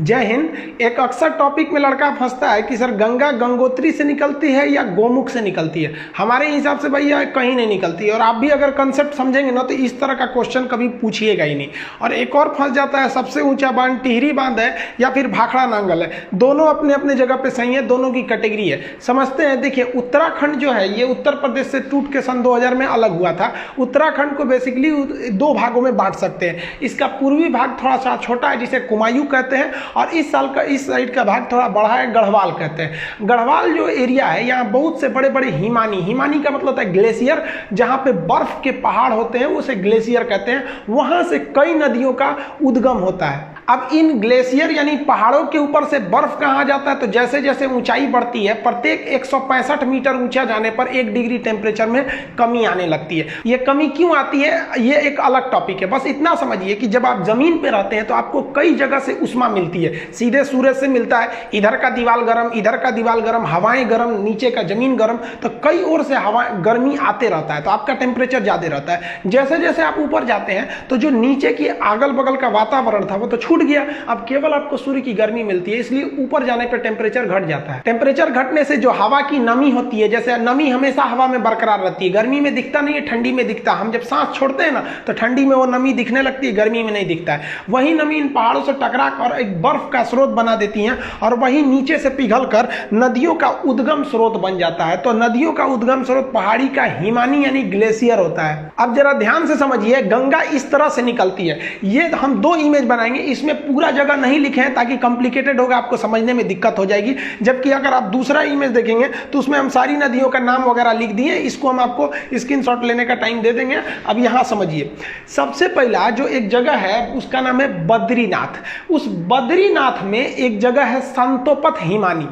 जय हिंद। एक अक्सर टॉपिक में लड़का फंसता है कि सर गंगा गंगोत्री से निकलती है या गोमुख से निकलती है। हमारे हिसाब से भैया कहीं नहीं निकलती है, और आप भी अगर कंसेप्ट समझेंगे ना तो इस तरह का क्वेश्चन कभी पूछिएगा ही नहीं। और एक और फंस जाता है, सबसे ऊंचा बांध टिहरी बांध है या फिर भाखड़ा नांगल है। दोनों अपने अपने जगह पे सही है, दोनों की कैटेगरी है। समझते हैं, देखिए उत्तराखंड जो है ये उत्तर प्रदेश से टूट के सन 2000 में अलग हुआ था। उत्तराखंड को बेसिकली दो भागों में बांट सकते हैं। इसका पूर्वी भाग थोड़ा सा छोटा है जिसे कुमायूं कहते हैं, और इस साइड का भाग थोड़ा बड़ा है, गढ़वाल कहते हैं। गढ़वाल जो एरिया है यहाँ बहुत से बड़े बड़े हिमानी का मतलब होता है ग्लेशियर, जहाँ पे बर्फ के पहाड़ होते हैं उसे ग्लेशियर कहते हैं। वहां से कई नदियों का उद्गम होता है। अब इन ग्लेशियर यानी पहाड़ों के ऊपर से बर्फ कहाँ जाता है, तो जैसे जैसे ऊंचाई बढ़ती है प्रत्येक 165 मीटर ऊंचा जाने पर 1 डिग्री टेम्परेचर में कमी आने लगती है। ये कमी क्यों आती है ये एक अलग टॉपिक है। बस इतना समझिए कि जब आप जमीन पे रहते हैं तो आपको कई जगह से उष्मा मिलती है। सीधे सूरज से मिलता है, इधर का दीवाल गर्म, इधर का दीवाल गर्म, हवाएं गर्म, नीचे का जमीन गर्म, तो कई ओर से हवा गर्मी आते रहता है, तो आपका टेम्परेचर ज्यादा रहता है। जैसे जैसे आप ऊपर जाते हैं तो जो नीचे की अगल बगल का वातावरण था वो तो छूट गया, अब केवल आपको सूर्य की गर्मी मिलती है, इसलिए ऊपर जाने पर टेम्परेचर घट जाता है। टेम्परेचर घटने से जो हवा की नमी होती है, जैसे नमी हमेशा हवा में बरकरार रहती है, गर्मी में दिखता नहीं है, ठंडी में दिखता। हम जब सांस छोड़ते हैं ना तो ठंडी में वो नमी दिखने लगती है, गर्मी में नहीं दिखता है। वही नमी इन पहाड़ों से टकरा और एक बर्फ का स्रोत बना देती है, और वही नीचे से पिघलकर नदियों का उद्गम स्रोत बन जाता है। तो नदियों का उद्गम स्रोत पहाड़ी का हिमानी यानी ग्लेशियर होता है। अब जरा ध्यान से समझिए, गंगा इस तरह से निकलती है। ये हम 2 इमेज बनाएंगे, इसमें पूरा जगह नहीं लिखे हैं ताकि कॉम्प्लिकेटेड होगा, आपको समझने में दिक्कत हो जाएगी। जबकि अगर आप दूसरा इमेज देखेंगे तो उसमें हम सारी नदियों का नाम वगैरह लिख दिए, इसको हम आपको स्क्रीनशॉट लेने का टाइम दे देंगे। अब यहां समझिए, सबसे पहला जो एक जगह है उसका नाम है बद्रीनाथ। उस बद्रीनाथ में एक जगह है संतोपत हिमानी।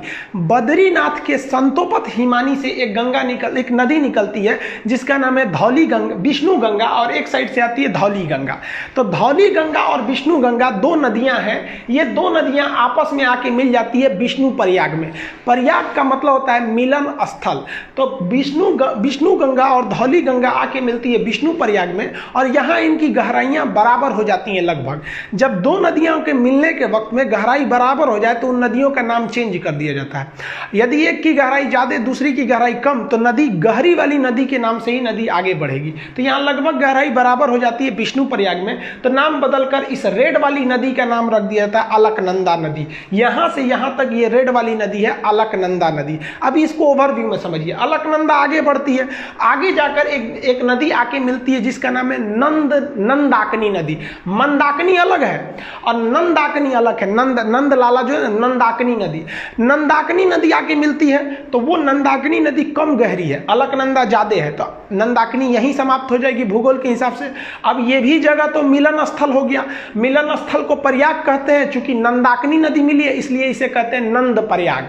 बद्रीनाथ के संतोपत हिमानी से एक नदी निकलती है जिसका नाम है धौली गंगा, विष्णु गंगा, और एक साइड से आती है धौली गंगा। तो धौली गंगा और विष्णु गंगा 2 नदियां हैं। ये 2 नदियां आपस में आके मिल जाती है विष्णु प्रयाग में। प्रयाग का मतलब होता है मिलन स्थल। तो विष्णु गंगा और धौली गंगा आके मिलती है विष्णु प्रयाग में, और यहाँ इनकी गहराइयां बराबर हो जाती हैं लगभग। जब 2 नदियों के मिलने के वक्त में गहराई बराबर हो जाए तो उन नदियों का नाम चेंज कर दिया जाता है। यदि एक की गहराई ज्यादा दूसरी की गहराई कम तो नदी गहरी वाली नदी के नाम से ही नदी आगे बढ़ेगी। तो यहाँ लगभग गहराई बराबर हो जाती है विष्णु प्रयाग में, तो नाम बदलकर इस रेड वाली नदी का नाम रख दिया जाता है अलकनंदा नदी। यहां से यहां तक ये रेड वाली नदी है अलकनंदा नदी। अब इसको ओवरव्यू में समझिए। अलकनंदा आगे बढ़ती है, आगे जाकर एक नदी आके मिलती है जिसका नाम है नंदाकिनी नदी। मंदाकिनी अलग है और नंदाकिनी अलग है। नंद लाला जो है नंदाकिनी नदी, नंदाकिनी नदी आके मिलती है, तो वो नंदाकिनी नदी कम गहरी है, अलकनंदा ज्यादा है, तो नंदाकिनी यहीं समाप्त हो जाएगी भूगोल के हिसाब से। अब ये भी जगह तो मिलन स्थल हो गया। मिलन स्थल को प्रयाग कहते हैं, चूंकि नंदाकिनी नदी मिली है इसलिए इसे कहते हैं नंद प्रयाग।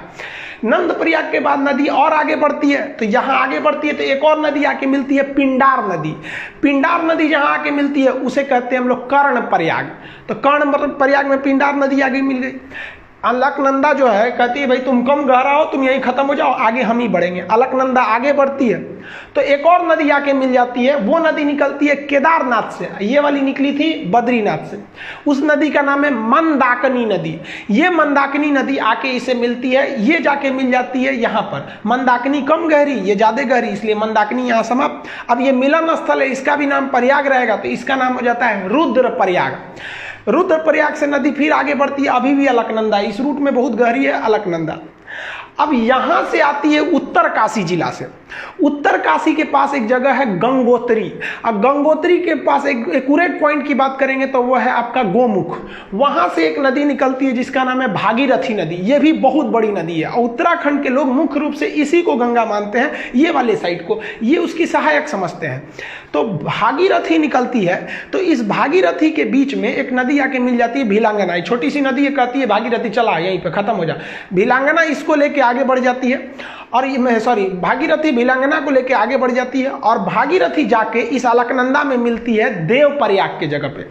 नंद प्रयाग के बाद नदी और आगे बढ़ती है, तो यहां आगे बढ़ती है तो एक और नदी आके मिलती है पिंडार नदी। पिंडार नदी जहां आके मिलती है उसे कहते हैं हम लोग कर्ण प्रयाग। तो कर्ण प्रयाग में पिंडार नदी आगे मिल गई। अलकनंदा जो है कहती है भाई तुम कम गहरा हो, तुम यहीं खत्म हो जाओ, आगे हम ही बढ़ेंगे। अलकनंदा आगे बढ़ती है तो एक और नदी आके मिल जाती है, वो नदी निकलती है केदारनाथ से। ये वाली निकली थी बद्रीनाथ से। उस नदी का नाम है मंदाकिनी नदी। ये मंदाकिनी नदी आके इसे मिलती है, ये जाके मिल जाती है यहाँ पर। मंदाकिनी कम गहरी, ये ज्यादा गहरी, इसलिए मंदाकिनी यहाँ समाप्त। अब ये मिलन स्थल है, इसका भी नाम प्रयाग रहेगा, तो इसका नाम हो जाता है रुद्र प्रयाग। रुद्र प्रयाग से नदी फिर आगे बढ़ती है, अभी भी अलकनंदा, इस रूट में बहुत गहरी है अलकनंदा। अब यहां से आती है उत्तर काशी जिला से। उत्तर काशी के पास एक जगह है गंगोत्री। अब गंगोत्री के पास एक एक्यूरेट पॉइंट की बात करेंगे तो वो है आपका गोमुख। वहां से एक नदी निकलती है जिसका नाम है भागीरथी नदी। ये भी बहुत बड़ी नदी है और उत्तराखंड के लोग मुख्य रूप से इसी को गंगा मानते हैं, ये वाले साइड को, ये उसकी सहायक समझते हैं। तो भागीरथी निकलती है, तो इस भागीरथी के बीच में एक नदी आके मिल जाती है भिलांगना। छोटी सी नदी है, कहती है भागीरथी चला यहीं पे खत्म हो जा। भिलांगना इसको लेके आगे बढ़ जाती है, और भागीरथी भिलांगना को लेके आगे बढ़ जाती है, और भागीरथी जाके इस अलकनंदा में मिलती है देव प्रयाग के जगह पे।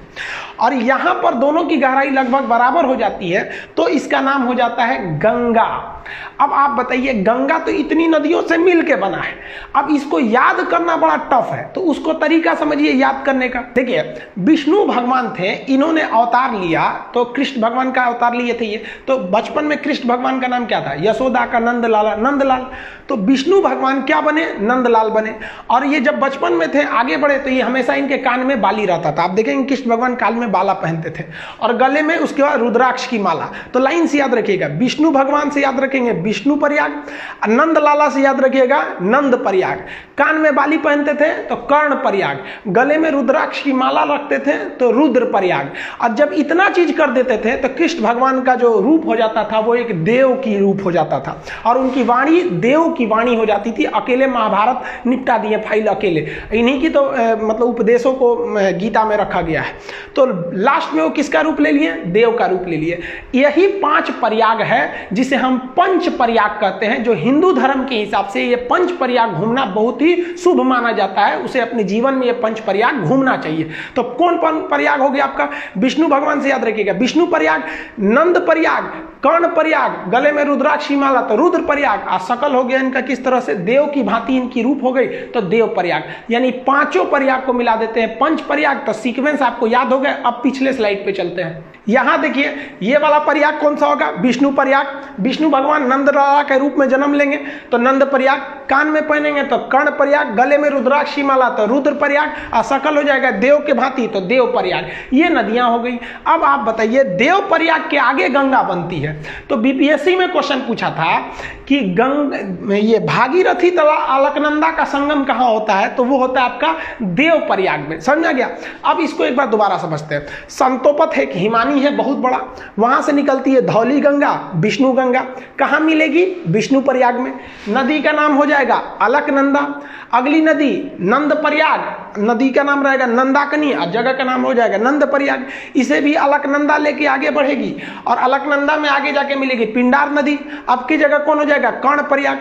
और यहाँ पर दोनों की गहराई लगभग बराबर हो जाती है, तो इसका नाम हो जाता है गंगा। अब आप बताइए, गंगा तो इतनी नदियों से मिलके बना है, अब इसको याद करना बड़ा टफ है, तो उसको तरीका समझिए याद करने का। देखिए, विष्णु भगवान थे, इन्होंने अवतार लिया, तो कृष्ण भगवान का अवतार लिए थे ये। तो बचपन में कृष्ण भगवान का नाम क्या था? यशोदा का नंदलाला, नंदलाल। तो विष्णु भगवान क्या बने? नंदलाल बने। और ये जब बचपन में थे, आगे बढ़े, तो ये हमेशा इनके कान में बाली रहता था। आप देखेंगे कृष्ण भगवान कान में बाला पहनते थे, और गले में उसके बाद रुद्राक्ष की माला। तो लाइन से याद रखिएगा, विष्णु भगवान से याद रखेंगे विष्णु प्रयाग, नंदलाला से याद रखिएगा नंद प्रयाग, कान में बाली पहनते थे तो कर्ण प्रयाग, गले में रुद्राक्ष की माला रखते थे तो रुद्र प्रयाग। और जब इतना चीज कर देते थे तो कृष्ण भगवान का जो रूप हो जाता था वो एक देव की रूप हो जाता था, और उनकी वाणी देव की वाणी हो जाती थी। अकेले महाभारत निपटा दिए फाइल अकेले, इन्हीं की तो मतलब उपदेशों को गीता में रखा गया है। तो लास्ट में वो किसका रूप ले लिए? देव का रूप ले लिए। यही 5 प्रयाग है जिसे हम पंच प्रयाग कहते हैं, जो हिंदू धर्म के हिसाब से ये पंच प्रयाग घूमना बहुत ही शुभ माना जाता है। उसे अपने जीवन में ये पंच प्रयाग घूमना चाहिए। तो कौन प्रयाग हो गया आपका? विष्णु भगवान से याद रखिएगा, विष्णु प्रयाग, नंद प्रयाग, कर्ण प्रयाग, गले में रुद्राक्ष की माला तो रुद्र प्रयाग, और सकल हो गया इनका किस तरह से देव की भांति इनकी रूप हो गई तो देव प्रयाग। यानी 5 प्रयाग को मिला देते हैं पंच प्रयाग। तो सीक्वेंस आपको याद हो गया। अब पिछले स्लाइड पे चलते हैं। यहां देखिए, ये वाला प्रयाग कौन सा होगा? विष्णु प्रयाग। विष्णु भगवान नंदलाला के रूप में जन्म लेंगे तो नंद प्रयाग, कान में पहनेंगे तो कर्ण प्रयाग, गले में रुद्राक्ष की माला तो रुद्र प्रयाग, और सकल हो जाएगा देव के भांति तो देव प्रयाग। ये नदियां हो गई। अब आप बताइए, देव प्रयाग के आगे गंगा बनती है। तो बीपीएससी में क्वेश्चन पूछा था कि ये भागीरथी तथा अलकनंदा का संगम कहां होता है? तो वो होता है आपका देव प्रयाग में। समझ आ गया? अब इसको एक बार दोबारा समझते हैं। संतोपत है, हिमानी है बहुत बड़ा, वहां से निकलती है धौली गंगा, विष्णु गंगा। कहां मिलेगी? विष्णु प्रयाग में। नदी का नाम हो जाएगा अलकनंदा। अगली नदी नंद प्रयाग, नदी का नाम रहेगा नंदाकनी, और जगह का नाम हो जाएगा नंद प्रयाग। इसे भी अलकनंदा लेके आगे बढ़ेगी, और अलकनंदा में आगे जाके मिलेगी पिंडार नदी। अब की जगह कौन हो जाएगा? कर्ण प्रयाग।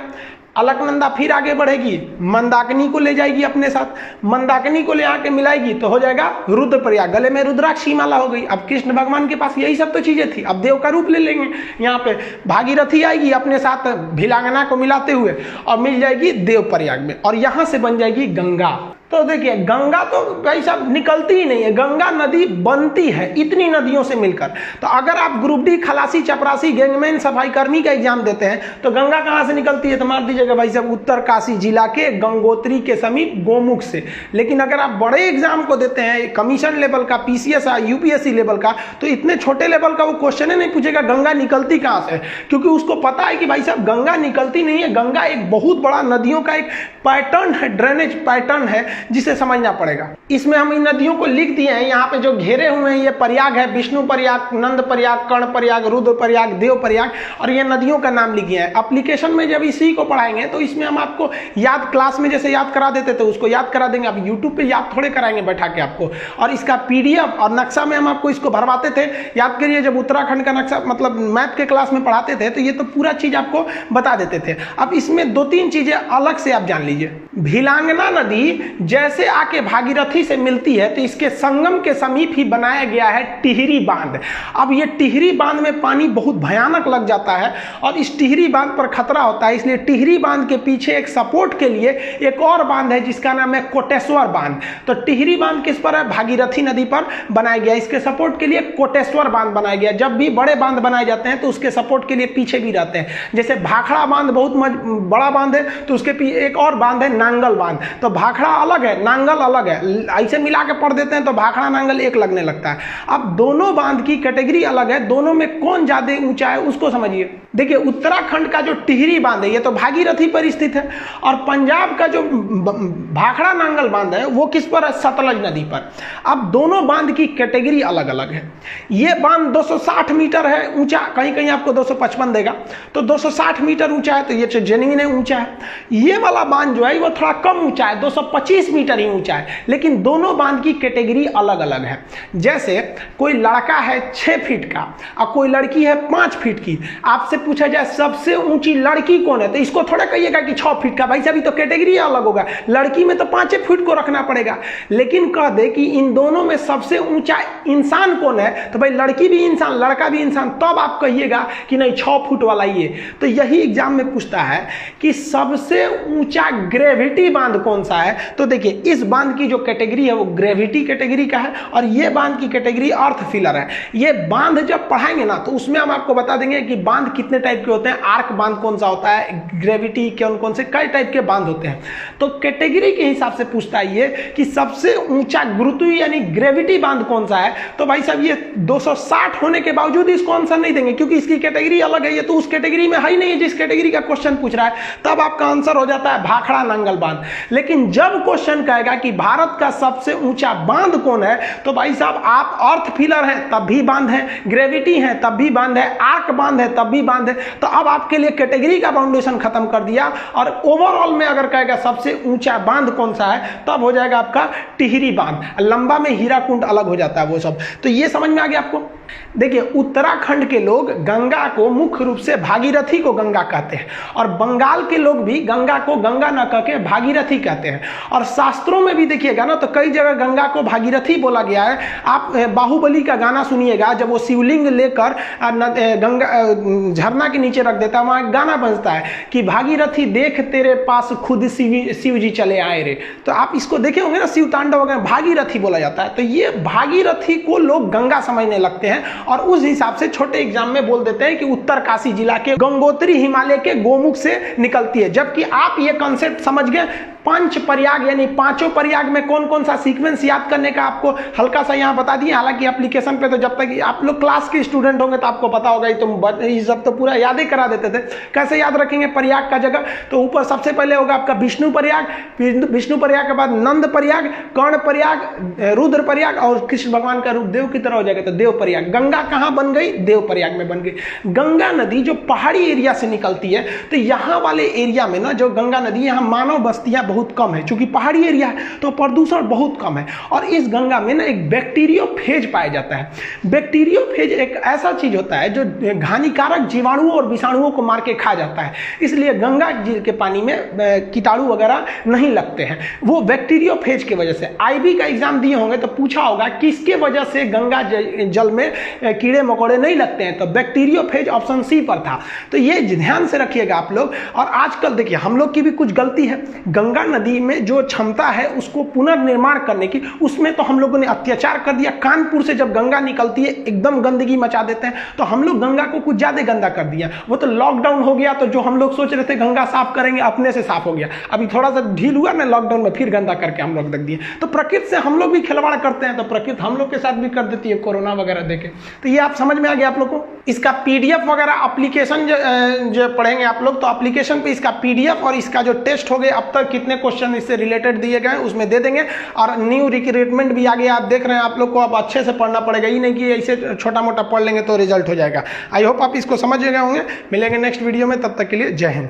अलकनंदा फिर आगे बढ़ेगी, मंदाकिनी को ले जाएगी अपने साथ, मंदाकिनी को ले आके मिलाएगी तो हो जाएगा रुद्र प्रयाग। गले में रुद्राक्ष की माला हो गई। अब कृष्ण भगवान के पास यही सब तो चीजें थी, अब देव का रूप ले लेंगे। यहाँ पे भागीरथी आएगी अपने साथ भिलांगना को मिलाते हुए, और मिल जाएगी देव प्रयाग में, और यहां से बन जाएगी गंगा। तो देखिए, गंगा तो भाई साहब निकलती ही नहीं है, गंगा नदी बनती है इतनी नदियों से मिलकर। तो अगर आप ग्रुप डी, खलासी, चपरासी, गैंगमैन, सफाई कर्मी का एग्जाम देते हैं तो गंगा कहां से निकलती है? तो मार दीजिएगा भाई साहब उत्तरकाशी जिला के गंगोत्री के समीप गोमुख से। लेकिन अगर आप बड़े एग्जाम को देते हैं, कमीशन लेवल का, पीसीएस, यूपीएससी लेवल का, तो इतने छोटे लेवल का वो क्वेश्चन ही नहीं पूछेगा गंगा निकलती कहां से, क्योंकि उसको पता है कि भाई साहब गंगा निकलती नहीं है। गंगा एक बहुत बड़ा नदियों का एक पैटर्न है, ड्रेनेज पैटर्न है, जिसे समझना पड़ेगा। इसमें हम इन नदियों को लिख दिए हैं, यहाँ पे जो घेरे हुए हैं ये प्रयाग है, विष्णु प्रयाग, नंद प्रयाग, कर्ण प्रयाग, रुद्र प्रयाग, देव प्रयाग, और ये नदियों का नाम लिखे हैं। एप्लीकेशन में जब इसी को पढ़ाएंगे तो इसमें हम आपको याद, क्लास में जैसे याद करा देते थे उसको याद करा देंगे। अब यूट्यूब पे याद थोड़े कराएंगे बैठा के आपको, और इसका पीडीएफ और नक्शा में हम आपको इसको भरवाते थे। याद करिए, जब उत्तराखंड का नक्शा मतलब मैथ के क्लास में पढ़ाते थे तो ये तो पूरा चीज आपको बता देते थे। अब इसमें 2-3 चीजें अलग से आप जान लीजिए। भिलांगना नदी जैसे आके भागीरथी से मिलती है तो इसके संगम के समीप ही बनाया गया है टिहरी बांध। अब ये टिहरी बांध में पानी बहुत भयानक लग जाता है और इस टिहरी बांध पर खतरा होता है, इसलिए टिहरी बांध के पीछे एक सपोर्ट के लिए एक और बांध है जिसका नाम है कोटेश्वर बांध। तो टिहरी बांध किस पर है? भागीरथी नदी पर बनाया गया। इसके सपोर्ट के लिए कोटेश्वर बांध बनाया गया। जब भी बड़े बांध बनाए जाते हैं तो उसके सपोर्ट के लिए पीछे भी रहते हैं। जैसे भाखड़ा बांध बहुत बड़ा बांध है तो उसके पीछे एक और बांध है नांगल बांध। तो भाखड़ा अलग है, नांगल अलग है, ऐसे मिला के पढ़ देते हैं तो भाखड़ा नांगल एक लगने लगता है। अब दोनों बांध की कैटेगरी अलग है, दोनों में कौन ज्यादा ऊंचा है उसको समझिए। देखिए, उत्तराखंड का जो टिहरी बांध है ये तो भागीरथी पर स्थित है, और पंजाब का जो भाखड़ा नांगल बांध है वो किस पर है? सतलज नदी पर। अब दोनों बांध की कैटेगरी अलग अलग है। ये बांध 260 मीटर है ऊंचा, कहीं कहीं आपको 255 देगा, तो 260 मीटर ऊंचा है, तो ये जेन्युइन है, ऊंचा है। ये वाला बांध जो है वो थोड़ा कम ऊंचा है, 225 20 मीटर ही ऊंचा है, लेकिन दोनों बांध की कैटेगरी अलग अलग है। जैसे कोई लड़का है 6 फीट का और कोई लड़की है 5 फीट की, आपसे पूछा जाए सबसे ऊंची लड़की कौन है, तो इसको थोड़ा कहिएगा कि 6 फीट का, भाई साहब तो कैटेगरी अलग होगा, लड़की में तो 5 फीट को रखना पड़ेगा। लेकिन कह दे कि इन दोनों में सबसे ऊंचा इंसान कौन है, तो भाई लड़की भी इंसान लड़का भी इंसान, तब आप कहिएगा कि नहीं 6 फुट वाला ही है। तो यही एग्जाम में पूछता है कि सबसे ऊंचा ग्रेविटी बांध कौन सा है, तो देखिए इस बांध की जो कैटेगरी है वो ग्रेविटी कैटेगरी का है और ये बांध की कैटेगरी अर्थ फिलर है। ये बांध जब पढ़ाएंगे ना तो उसमें हम आपको बता देंगे कि बांध कितने टाइप के होते हैं, आर्क बांध कौन सा होता है, ग्रेविटी कौन कौन से कई टाइप के बांध होते हैं। तो कैटेगरी के हिसाब से पूछता है ये कि सबसे ऊंचा गुरुत्व यानी ग्रेविटी बांध कौन सा है, तो भाई साहब ये 260 होने के बावजूद इसको आंसर नहीं देंगे क्योंकि इसकी कैटेगरी अलग है, ये तो उस कैटेगरी में है ही नहीं है जिस कैटेगरी का क्वेश्चन पूछ रहा है। तब आपका आंसर हो जाता है भाखड़ा नांगल बांध। लेकिन जब क्वेश्चन कहेगा कि भारत का सबसे ऊंचा बांध कौन है, तो भाई साहब आप अर्थ फिलर हैं तब भी बांध है, ग्रेविटी है तब भी बांध है, आर्क बांध है तब भी बांध है। तो अब आपके लिए कैटेगरी का बाउंडेशन खत्म कर दिया और ओवरऑल में अगर कहेगा सबसे ऊंचा बांध कौन सा है तब हो जाएगा आपका टिहरी बांध, लंबा में हीराकुंड अलग हो जाता है वो सब। तो ये समझ में आ गया आपको। देखिए उत्तराखंड के लोग गंगा को मुख्य रूप से भागीरथी को गंगा कहते हैं और बंगाल के लोग भी गंगा को गंगा न कह के भागीरथी कहते हैं। और शास्त्रों में भी देखिएगा ना तो कई जगह गंगा को भागीरथी बोला गया है। आप बाहुबली का गाना सुनिएगा, जब वो शिवलिंग लेकर गंगा झरना के नीचे रख देता है, वहां गाना बजता है कि भागीरथी देख तेरे पास खुद शिव जी चले आए रे। तो आप इसको देखे होंगे ना, शिव तांडव वगैरह भागीरथी बोला जाता है। तो ये भागीरथी को लोग गंगा समझने लगते हैं और उस हिसाब से छोटे एग्जाम में बोल देते हैं कि उत्तरकाशी जिला के गंगोत्री हिमालय के गोमुख से निकलती है। जबकि आप ये कॉन्सेप्ट समझ गए, पंच प्रयाग यानी पांचों प्रयाग में कौन कौन सा सीक्वेंस याद करने का आपको हल्का सा यहाँ बता दिए। हालांकि एप्लीकेशन पे तो जब तक आप लोग क्लास के स्टूडेंट होंगे तो आपको पता होगा, ये सब तो पूरा याद ही करा देते थे। कैसे याद रखेंगे प्रयाग का जगह, तो ऊपर सबसे पहले होगा आपका विष्णु प्रयाग, विष्णु प्रयाग के बाद नंद प्रयाग, कर्ण प्रयाग, रुद्र प्रयाग और कृष्ण भगवान का रूप देव की तरह हो जाएगा तो देव प्रयाग। गंगा कहाँ बन गई, देव प्रयाग में बन गई। गंगा नदी जो पहाड़ी एरिया से निकलती है, तो यहाँ वाले एरिया में ना जो गंगा नदी, यहाँ मानव बस्तियां बहुत कम है, क्योंकि पहाड़ी एरिया है तो प्रदूषण बहुत कम है। और इस गंगा में ना एक बैक्टीरियोफेज पाया जाता है। बैक्टीरियोफेज एक ऐसा चीज होता है जो हानिकारक जीवाणुओं और विषाणुओं को मार के खा जाता है, इसलिए गंगा जी के पानी में कीटाणु वगैरह नहीं लगते हैं, वो बैक्टीरियोफेज की वजह से। आईबी का एग्जाम दिए होंगे तो पूछा होगा किसके वजह से गंगा जल में कीड़े मकोड़े नहीं लगते हैं, तो बैक्टीरियोफेज ऑप्शन सी पर था। तो ये ध्यान से रखिएगा आप लोग। और आजकल देखिए हम लोग की भी कुछ गलती है, गंगा नदी में जो क्षमता है उसको पुनर्निर्माण करने की, उसमें तो हम लोगों ने अत्याचार कर दिया। कानपुर से जब गंगा निकलती है एकदम गंदगी मचा देते हैं, तो हम लोग गंगा को कुछ ज्यादा गंदा कर दिया। वो तो लॉकडाउन हो गया तो जो हम लोग सोच रहे थे गंगा साफ करेंगे अपने से साफ हो गया, अभी थोड़ा सा ढील हुआ ना लॉकडाउन में, फिर गंदा करके हम लोग रख दिए। तो प्रकृति से हम लोग भी खिलवाड़ करते हैं तो प्रकृति हम लोग के साथ भी कर देती है, कोरोना वगैरह देके। तो ये आप समझ में आ गया आप लोग को। इसका पीडीएफ वगैरह एप्लीकेशन जो पढ़ेंगे आप लोग, तो एप्लीकेशन पे इसका पीडीएफ और इसका जो टेस्ट हो गए अब तक कितने क्वेश्चन इससे रिलेटेड दिए गए उसमें दे देंगे। और न्यू रिक्रूटमेंट भी आ गया, आप देख रहे हैं, आप लोग को अब अच्छे से पढ़ना पड़ेगा, ये नहीं कि ऐसे छोटा मोटा पढ़ लेंगे तो रिजल्ट हो जाएगा। आई होप आप इसको समझ गए होंगे। मिलेंगे नेक्स्ट वीडियो में, तब तक के लिए जय हिंद।